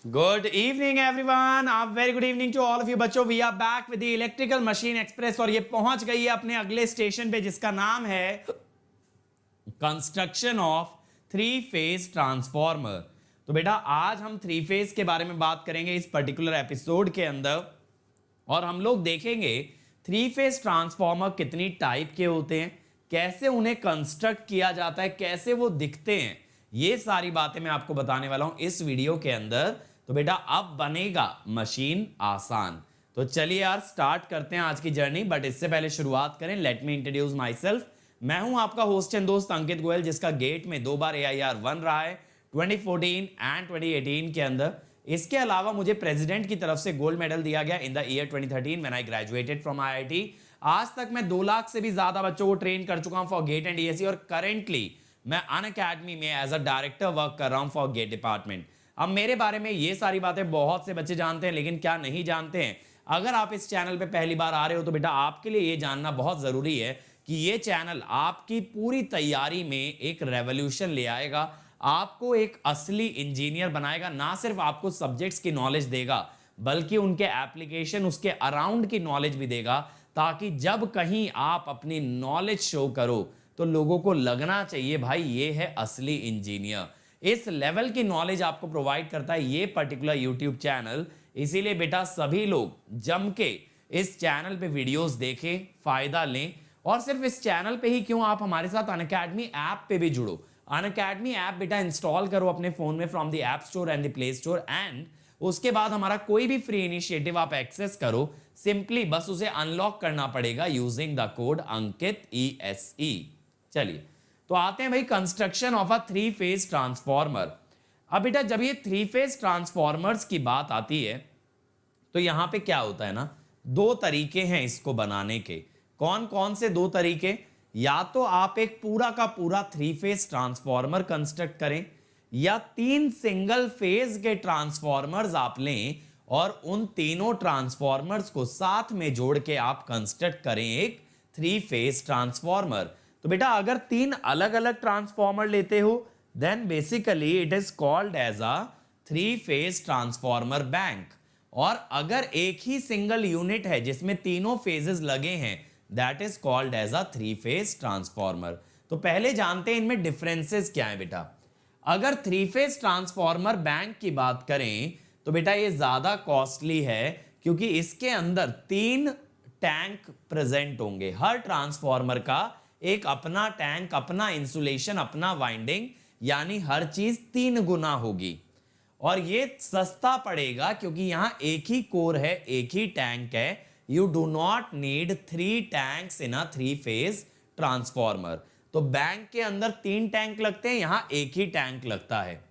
Good evening everyone, आप very good evening to all of you बच्चों। We are back with the electrical machine express और ये पहुंच गई है अपने अगले स्टेशन पे जिसका नाम है construction of three phase transformer. तो बेटा आज हम थ्री फेज के बारे में बात करेंगे इस पर्टिकुलर एपिसोड के अंदर और हम लोग देखेंगे थ्री फेज ट्रांसफॉर्मर कितनी टाइप के होते हैं, कैसे उन्हें कंस्ट्रक्ट किया जाता है, कैसे वो दिखते हैं। ये सारी बातें मैं आपको बताने वाला हूं इस वीडियो के अंदर। तो बेटा अब बनेगा मशीन आसान। तो चलिए यार स्टार्ट करते हैं आज की जर्नी, बट इससे पहले शुरुआत करें। Let me introduce my self. मैं हूं आपका होस्ट एंड दोस्त अंकित गोयल, जिसका गेट में 2 बार AIR 1 रहा है 2014 एंड 2018 के अंदर। इसके अलावा मुझे प्रेसिडेंट की तरफ से गोल्ड मेडल दिया गया in the year 2013 when I graduated from IIT। आज तक मैं 2 लाख से भी ज्यादा बच्चों को ट्रेन कर चुका हूं फॉर गेट एंड ESE और करेंटली मैं अनअकैडमी में एज अ डायरेक्टर वर्क कर रहा हूं फॉर गेट डिपार्टमेंट। अब मेरे बारे में ये सारी बातें बहुत से बच्चे जानते हैं, लेकिन क्या नहीं जानते हैं? अगर आप इस चैनल पे पहली बार आ रहे हो तो बेटा आपके लिए ये जानना बहुत जरूरी है कि ये चैनल आपकी पूरी तैयारी में एक रेवोल्यूशन ले आएगा, आपको एक असली इंजीनियर बनाएगा। ना सिर्फ आपको सब्जेक्ट्स की नॉलेज देगा बल्कि उनके एप्लीकेशन, उसके अराउंड की नॉलेज भी देगा, ताकि जब कहीं आप अपनी नॉलेज शो करो तो लोगों को लगना चाहिए भाई ये है असली इंजीनियर। इस लेवल की नॉलेज आपको प्रोवाइड करता है ये पर्टिकुलर यूट्यूब चैनल। इसीलिए बेटा सभी लोग जम के इस चैनल पे वीडियोस देखें, फायदा लें। और सिर्फ इस चैनल पे ही क्यों, आप हमारे साथ अनअकैडमी ऐप पे भी जुड़ो। अनअकैडमी ऐप बेटा इंस्टॉल करो अपने फोन में from the app store and the play store, and उसके बाद हमारा कोई भी फ्री इनिशिएटिव आप एक्सेस करो। सिंपली बस उसे अनलॉक करना पड़ेगा using the code Ankit ESE। चलिए तो आते हैं भाई construction of a three phase transformer. अब बेटा जब ये थ्री फेज ट्रांसफॉर्मर्स की बात आती है तो यहां पे क्या होता है ना, 2 तरीके हैं इसको बनाने के। कौन कौन से 2 तरीके? या तो आप एक पूरा का पूरा थ्री फेज ट्रांसफॉर्मर कंस्ट्रक्ट करें, या 3 सिंगल फेज के ट्रांसफॉर्मर्स आप लें और उन तीनों ट्रांसफॉर्मर्स को साथ में जोड़ के आप कंस्ट्रक्ट करें एक थ्री फेज ट्रांसफॉर्मर। तो बेटा अगर 3 अलग अलग ट्रांसफॉर्मर लेते हो then basically it is called as a three phase transformer bank. और अगर एक ही सिंगल यूनिट है जिसमें तीनों फेजेस लगे हैं that is called as a three phase transformer. तो पहले जानते हैं इनमें डिफरेंसेस क्या है बेटा। अगर थ्री फेज ट्रांसफॉर्मर बैंक की बात करें तो बेटा ये ज्यादा कॉस्टली है, क्योंकि इसके अंदर 3 टैंक प्रेजेंट होंगे। हर ट्रांसफॉर्मर का एक अपना टैंक, अपना इंसुलेशन, अपना वाइंडिंग, यानी हर चीज 3 गुना होगी। और ये सस्ता पड़ेगा क्योंकि यहां एक ही कोर है, एक ही टैंक है। You do not need 3 tanks in a three phase transformer. तो बैंक के अंदर 3 टैंक लगते हैं, यहां एक ही टैंक लगता है।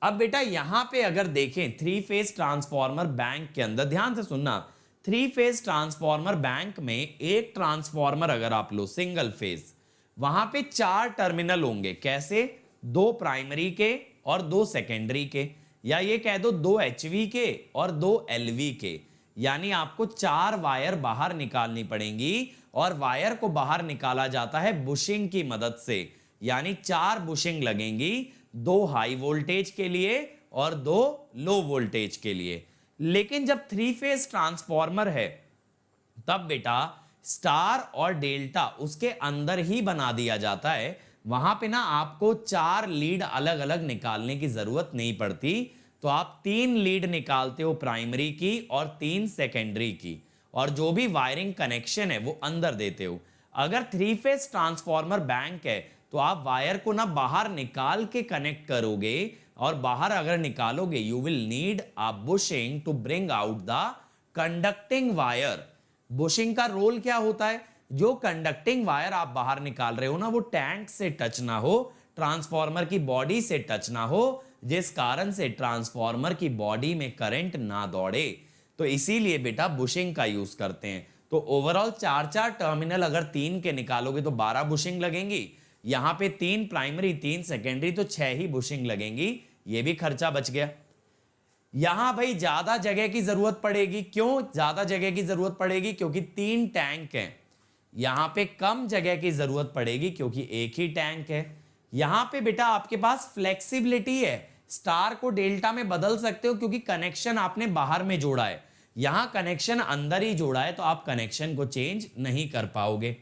अब बेटा यहां पे अगर देखें थ्री फेज ट्रांसफॉर्मर बैंक के अंदर, ध्यान से सुनना, थ्री फेज ट्रांसफॉर्मर बैंक में एक ट्रांसफॉर्मर अगर आप लो सिंगल फेज, वहां पे 4 टर्मिनल होंगे। कैसे? 2 प्राइमरी के और 2 सेकेंडरी के, या ये कह दो 2 HV के और 2 LV के। यानी आपको 4 वायर बाहर निकालनी पड़ेंगी और वायर को बाहर निकाला जाता है बुशिंग की मदद से। यानी 4 बुशिंग लगेंगी, 2 हाई वोल्टेज के लिए और 2 लो वोल्टेज के लिए। लेकिन जब थ्री फेज ट्रांसफॉर्मर है तब बेटा स्टार और डेल्टा उसके अंदर ही बना दिया जाता है। वहां पे ना आपको 4 लीड अलग अलग निकालने की जरूरत नहीं पड़ती। तो आप 3 लीड निकालते हो प्राइमरी की और 3 सेकेंडरी की, और जो भी वायरिंग कनेक्शन है वो अंदर देते हो। अगर थ्री फेज ट्रांसफॉर्मर बैंक है तो आप वायर को ना बाहर निकाल के कनेक्ट करोगे, और बाहर अगर निकालोगे you will need a bushing to bring out the conducting wire. Bushing का रोल क्या होता है? जो कंडक्टिंग वायर आप बाहर निकाल रहे हो ना, वो टैंक से टच ना हो, ट्रांसफॉर्मर की बॉडी से टच ना हो, जिस कारण से ट्रांसफॉर्मर की बॉडी में करंट ना दौड़े। तो इसीलिए बेटा बुशिंग का यूज करते हैं। तो ओवरऑल 4 टर्मिनल अगर 3 के निकालोगे तो 12 बुशिंग लगेंगी। यहां पे 3 प्राइमरी 3 सेकेंडरी, तो 6 ही बुशिंग लगेंगी। ये भी खर्चा बच गया। यहां भाई ज्यादा जगह की जरूरत पड़ेगी। क्यों ज्यादा जगह की जरूरत पड़ेगी? क्योंकि 3 टैंक हैं। यहां पे कम जगह की जरूरत पड़ेगी क्योंकि एक ही टैंक है। यहां पे बेटा आपके पास फ्लेक्सिबिलिटी है स्टार को डेल्टा में बदल सकते हो क्योंकि कनेक्शन आपने बाहर में जोड़ा है, यहां कनेक्शन अंदर ही जोड़ा है, तो आप कनेक्शन को चेंज नहीं कर पाओगे।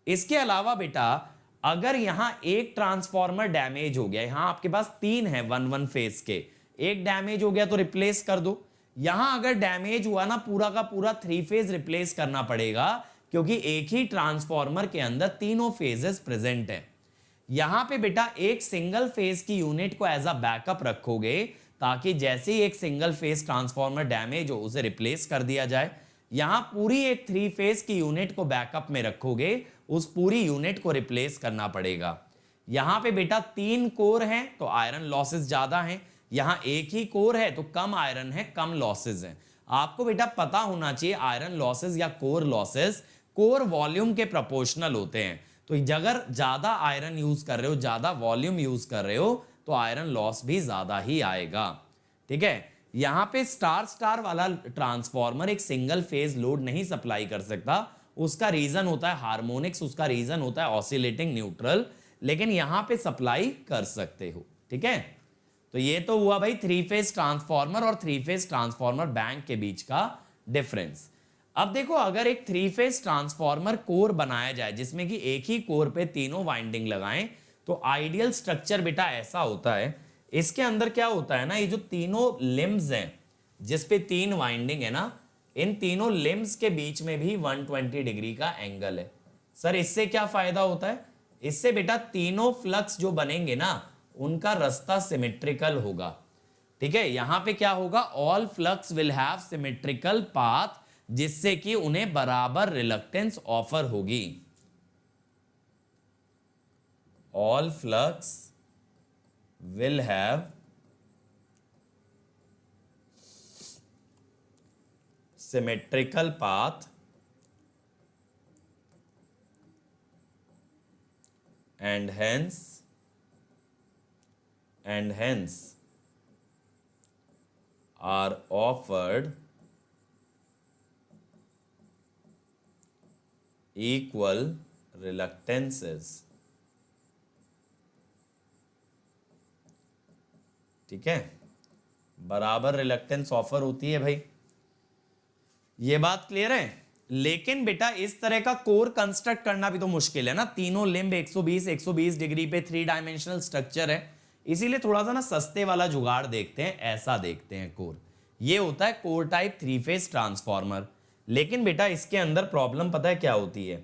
इसके अलावा बेटा अगर यहां एक ट्रांसफॉर्मर डैमेज हो गया, यहां आपके पास 3 है 1 1 फेज के, एक डैमेज हो गया तो रिप्लेस कर दो। यहां अगर डैमेज हुआ ना, पूरा का पूरा 3 फेज रिप्लेस करना पड़ेगा क्योंकि एक ही ट्रांसफॉर्मर के अंदर तीनों फेजेस प्रेजेंट है। यहां पे बेटा एक सिंगल फेज की यूनिट को एज अ बैकअप रखोगे ताकि जैसे ही एक सिंगल फेज ट्रांसफॉर्मर डैमेज हो उसे रिप्लेस कर दिया जाए। यहां पूरी एक 3 फेज की यूनिट को बैकअप में रखोगे, उस पूरी यूनिट को रिप्लेस करना पड़ेगा। यहां पे बेटा 3 कोर हैं तो आयरन लॉसेस ज्यादा हैं, यहां एक ही कोर है तो कम आयरन है, कम लॉसेस हैं। आपको बेटा पता होना चाहिए आयरन लॉसेस या कोर लॉसेस कोर वॉल्यूम के प्रोपोर्शनल होते हैं। तो अगर ज्यादा आयरन यूज कर रहे हो, ज्यादा वॉल्यूम यूज कर रहे हो, तो आयरन लॉस भी ज्यादा ही आएगा। ठीक है, यहां पे स्टार स्टार वाला ट्रांसफॉर्मर एक सिंगल फेज लोड नहीं सप्लाई कर सकता, उसका रीजन होता है हार्मोनिक्स, उसका रीजन होता है ऑसिलेटिंग न्यूट्रल, लेकिन यहां पे सप्लाई कर सकते हो। ठीक है, तो ये तो हुआ भाई 3 फेज ट्रांसफॉर्मर और 3 फेज ट्रांसफॉर्मर बैंक के बीच का डिफरेंस। अब देखो अगर एक 3 फेज ट्रांसफॉर्मर कोर बनाया जाए जिसमें कि एक ही कोर पे तीनों वाइंडिंग लगाएं, तो आइडियल स्ट्रक्चर बेटा ऐसा होता है। इसके अंदर क्या होता है ना, ये जो तीनों लिम्स हैं जिसपे 3 वाइंडिंग है ना, इन तीनों लिम्स के बीच में भी 120 डिग्री का एंगल है। सर इससे क्या फायदा होता है? इससे बेटा तीनों फ्लक्स जो बनेंगे ना उनका रास्ता सिमेट्रिकल होगा। ठीक है, यहां पे क्या होगा, all flux will have symmetrical path, जिससे कि उन्हें बराबर रिलक्टेंस ऑफर होगी। All flux will have symmetrical path and hence are offered equal reluctances। ठीक है, बराबर रिलक्टेंस ऑफर होती है भाई, ये बात क्लियर है। लेकिन बेटा इस तरह का कोर कंस्ट्रक्ट करना भी तो मुश्किल है ना, तीनों लिम्ब 120 डिग्री पे 3 डायमेंशनल स्ट्रक्चर है, इसीलिए थोड़ा सा ना सस्ते वाला जुगाड़ देखते हैं, ऐसा देखते हैं कोर। ये होता है कोर टाइप 3 फेज ट्रांसफॉर्मर। लेकिन बेटा इसके अंदर प्रॉब्लम पता है क्या होती है,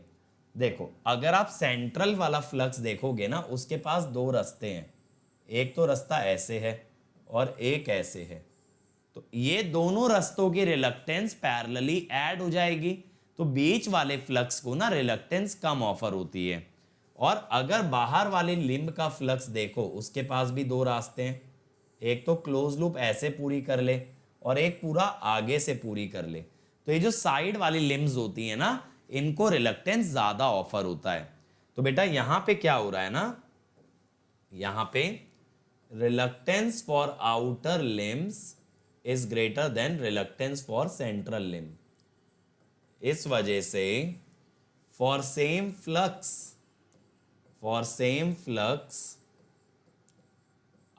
देखो अगर आप सेंट्रल वाला फ्लक्स देखोगे ना, उसके पास 2 रास्ते हैं, एक तो रास्ता ऐसे है और एक ऐसे है, तो ये दोनों रास्तों की रिलक्टेंस पैरेलली ऐड हो जाएगी, तो बीच वाले फ्लक्स को ना रिलक्टेंस कम ऑफर होती है। और अगर बाहर वाले लिम्ब का फ्लक्स देखो, उसके पास भी 2 रास्ते हैं, एक तो क्लोज लूप ऐसे पूरी कर ले और एक पूरा आगे से पूरी कर ले, तो ये जो साइड वाली लिम्ब्स होती है ना, इनको रिलक्टेंस ज्यादा ऑफर होता है। तो बेटा यहां पे क्या हो रहा है ना, यहां पे reluctance for outer limbs is greater than reluctance for central limb। इस वजह से for same flux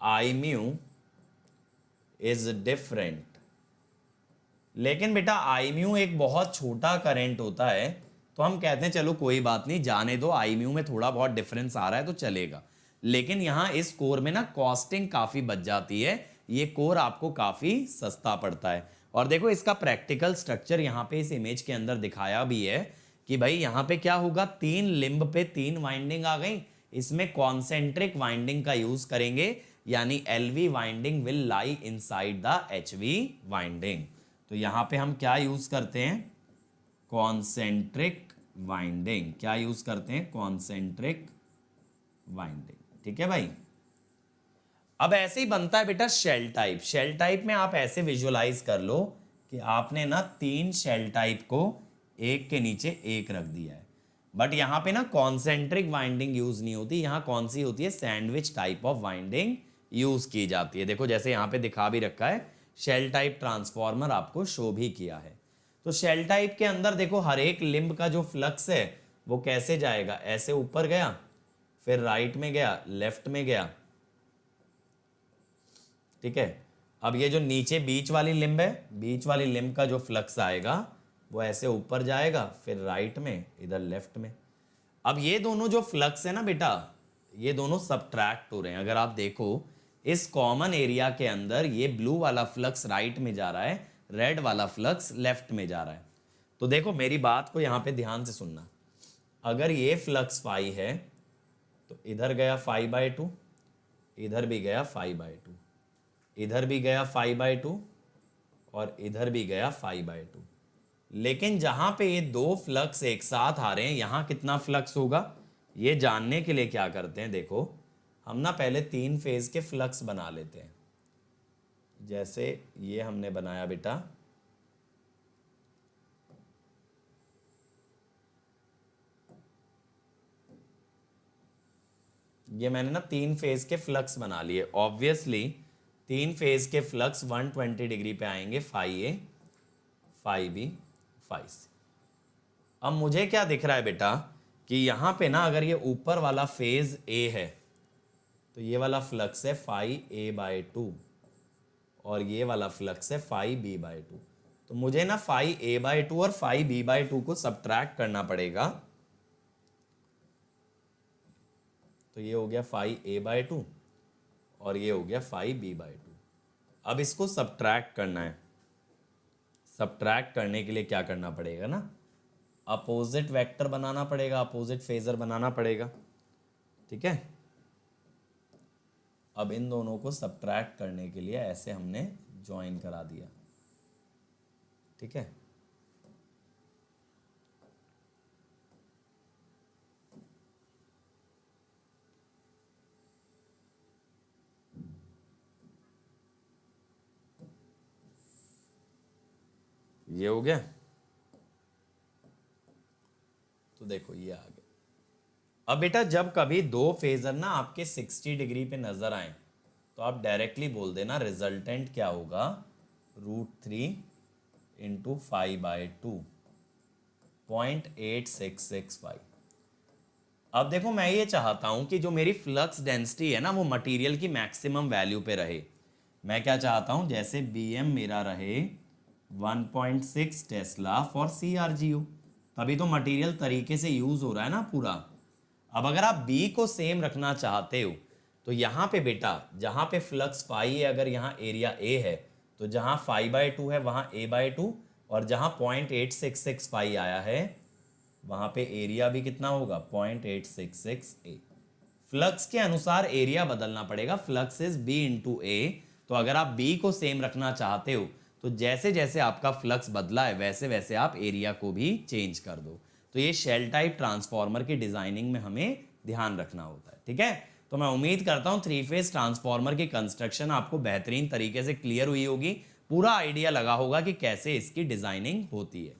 I mu is different। लेकिन बेटा I mu एक बहुत छोटा करंट होता है, तो हम कहते हैं चलो कोई बात नहीं, जाने दो, I mu में थोड़ा बहुत डिफरेंस आ रहा है तो चलेगा। लेकिन यहां इस कोर में ना कॉस्टिंग काफी बच जाती है, ये कोर आपको काफी सस्ता पड़ता है। और देखो इसका प्रैक्टिकल स्ट्रक्चर यहाँ पे इस इमेज के अंदर दिखाया भी है कि भाई यहाँ पे क्या होगा, 3 लिम्ब पे 3 वाइंडिंग आ गई, इसमें कॉन्सेंट्रिक वाइंडिंग का यूज करेंगे, यानी LV winding will lie inside the HV winding. तो यहाँ पे हम क्या यूज करते हैं, कॉन्सेंट्रिक वाइंडिंग। क्या यूज करते हैं, कॉन्सेंट्रिक वाइंडिंग। ठीक है भाई, अब ऐसे ही बनता है बेटा शेल टाइप। शेल टाइप में आप ऐसे विजुअलाइज कर लो कि आपने ना 3 शेल टाइप को एक के नीचे एक रख दिया है, बट यहां पे ना कॉन्सेंट्रिक वाइंडिंग यूज नहीं होती, यहां कौन सी होती है, sandwich type of winding use की जाती है। देखो जैसे यहां पे दिखा भी रखा है, शेल टाइप ट्रांसफॉर्मर आपको शो भी किया है। तो शेल टाइप के अंदर देखो हर एक लिम्ब का जो फ्लक्स है वो कैसे जाएगा, ऐसे ऊपर गया, फिर राइट में गया, लेफ्ट में गया, ठीक है। अब ये जो नीचे बीच वाली लिम्ब है, बीच वाली लिम्ब का जो फ्लक्स आएगा वो ऐसे ऊपर जाएगा, फिर राइट में, इधर लेफ्ट में। अब ये दोनों जो फ्लक्स है ना बेटा, ये दोनों सबट्रैक्ट हो रहे हैं। अगर आप देखो इस कॉमन एरिया के अंदर ये ब्लू वाला फ्लक्स राइट में जा रहा है, रेड वाला फ्लक्स लेफ्ट में जा रहा है। तो देखो मेरी बात को यहाँ पे ध्यान से सुनना। अगर ये फ्लक्स फाई है तो इधर गया 5/2, इधर भी गया 5/2, इधर भी गया 5/2 और इधर भी गया 5/2। लेकिन जहां पे ये दो फ्लक्स एक साथ आ रहे हैं, यहां कितना फ्लक्स होगा ये जानने के लिए क्या करते हैं, देखो हम ना पहले 3 फेज के फ्लक्स बना लेते हैं। जैसे ये हमने बनाया बेटा, ये मैंने ना 3 फेज के फ्लक्स बना लिए। ऑब्वियसली 3 फेज के फ्लक्स 120 डिग्री पे आएंगे, फाई ए, फाई बी, फाई सी। अब मुझे क्या दिख रहा है बेटा कि यहाँ पे ना अगर ये ऊपर वाला फेज ए है तो ये वाला फ्लक्स है फाई A/2 और ये वाला फ्लक्स है फाई B/2। तो मुझे ना फाई A/2 और फाई B/2 को सबट्रैक्ट करना पड़ेगा। तो ये हो गया फाई A/2 और ये हो गया फाई B/2। अब इसको सबट्रैक्ट करना है। सबट्रैक्ट करने के लिए क्या करना पड़ेगा ना, अपोजिट वेक्टर बनाना पड़ेगा, अपोजिट फेजर बनाना पड़ेगा। ठीक है। अब इन दोनों को सबट्रैक्ट करने के लिए ऐसे हमने ज्वाइन करा दिया। ठीक है। ये हो गया। तो देखो ये आ गया। अब बेटा जब कभी दो फेजर ना आपके 60 डिग्री पे नजर आए तो आप डायरेक्टली बोल देना रिजल्टेंट क्या होगा, √3 × 5/2, 0.8665। अब देखो मैं ये चाहता हूं कि जो मेरी फ्लक्स डेंसिटी है ना वो मटेरियल की मैक्सिमम वैल्यू पे रहे। मैं क्या चाहता हूं, जैसे BM मेरा रहे 1.6 टेस्ला फॉर CRGO, तभी तो मटेरियल तरीके से यूज हो रहा है ना पूरा। अब अगर आप B को सेम रखना चाहते हो तो यहाँ पे बेटा जहाँ पे फ्लक्स फाई है, अगर यहाँ एरिया A है तो जहाँ 5/2 है वहाँ A/2 और जहाँ 0.866 आया है वहाँ पे एरिया भी कितना होगा, 0.866A। फ्लक्स के अनुसार एरिया बदलना पड़ेगा। Flux is B × A। तो अगर आप B को सेम रखना चाहते हो तो जैसे जैसे आपका फ्लक्स बदला है वैसे वैसे आप एरिया को भी चेंज कर दो। तो ये शेल टाइप ट्रांसफार्मर की डिजाइनिंग में हमें ध्यान रखना होता है। ठीक है। तो मैं उम्मीद करता हूं 3 फेज ट्रांसफार्मर की कंस्ट्रक्शन आपको बेहतरीन तरीके से क्लियर हुई होगी, पूरा आइडिया लगा होगा कि कैसे इसकी डिजाइनिंग होती है।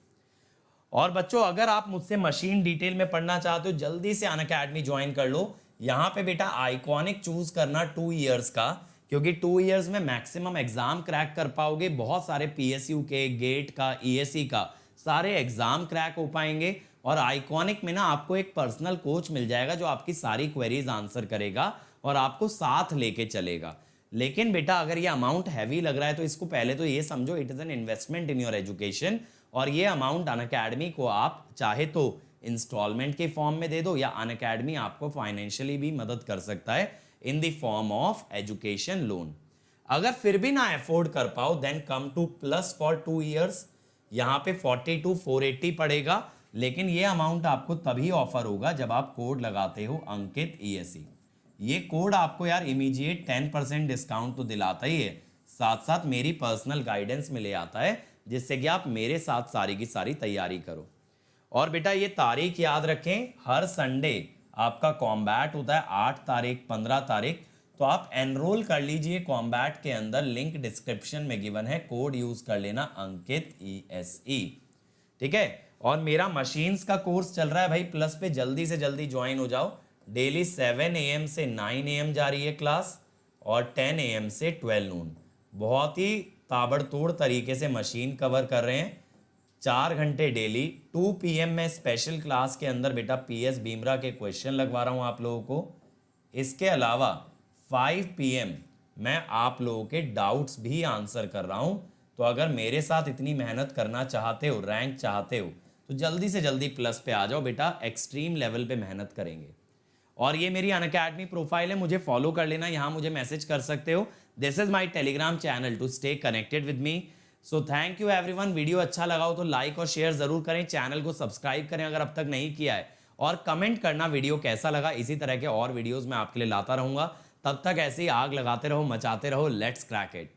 और बच्चों अगर आप मुझसे मशीन डिटेल में पढ़ना चाहते हो जल्दी से अनअकैडमी ज्वाइन कर लो। यहाँ पे बेटा आइकॉनिक चूज करना 2 इयर्स का, क्योंकि 2 इयर्स में मैक्सिमम एग्जाम क्रैक कर पाओगे। बहुत सारे PSU के, गेट का, ESE का सारे एग्जाम क्रैक हो पाएंगे। और आइकॉनिक में ना आपको एक पर्सनल कोच मिल जाएगा जो आपकी सारी क्वेरीज आंसर करेगा और आपको साथ लेके चलेगा। लेकिन बेटा अगर ये अमाउंट हैवी लग रहा है तो इसको पहले तो ये समझो it is an investment in your education. और ये अमाउंट अनअकैडमी को आप चाहे तो इंस्टॉलमेंट के फॉर्म में दे दो या अनअकैडमी आपको फाइनेंशियली भी मदद कर सकता है in the form of education loan. अगर फिर भी ना अफोर्ड कर पाओ then come to plus for 2 years. यहाँ पे 42,480 पड़ेगा, लेकिन ये अमाउंट आपको तभी ऑफर होगा जब आप कोड लगाते हो अंकित ESE। ये कोड आपको यार इमीडिएट 10% डिस्काउंट तो दिलाता ही है, साथ साथ मेरी पर्सनल गाइडेंस में ले आता है जिससे कि आप मेरे साथ सारी की सारी तैयारी करो। और बेटा ये तारीख याद रखें, हर संडे आपका कॉम्बैट होता है 8 तारीख, 15 तारीख। तो आप एनरोल कर लीजिए कॉम्बैट के अंदर, लिंक डिस्क्रिप्शन में गिवन है, कोड यूज कर लेना अंकित ESE। ठीक है। और मेरा मशीन्स का कोर्स चल रहा है भाई प्लस पे, जल्दी से जल्दी ज्वाइन हो जाओ। डेली 7 AM से 9 AM जा रही है क्लास और 10 AM से 12 नून। बहुत ही ताबड़तोड़ तरीके से मशीन कवर कर रहे हैं, 4 घंटे डेली। 2 PM में स्पेशल क्लास के अंदर बेटा PS बीमरा के क्वेश्चन लगवा रहा हूं आप लोगों को। इसके अलावा 5 PM मैं आप लोगों के डाउट्स भी आंसर कर रहा हूं। तो अगर मेरे साथ इतनी मेहनत करना चाहते हो, रैंक चाहते हो, तो जल्दी से जल्दी प्लस पे आ जाओ बेटा, एक्सट्रीम लेवल पे मेहनत करेंगे। और ये मेरी अनअकैडमी प्रोफाइल है, मुझे फॉलो कर लेना, यहाँ मुझे मैसेज कर सकते हो। This is my Telegram channel to stay connected with me. So thank you everyone. Video अच्छा लगा हो तो लाइक और शेयर जरूर करें, चैनल को सब्सक्राइब करें अगर अब तक नहीं किया है, और कमेंट करना वीडियो कैसा लगा। इसी तरह के और वीडियोस मैं आपके लिए लाता रहूंगा। तब तक ऐसे ही आग लगाते रहो, मचाते रहो। Let's crack it.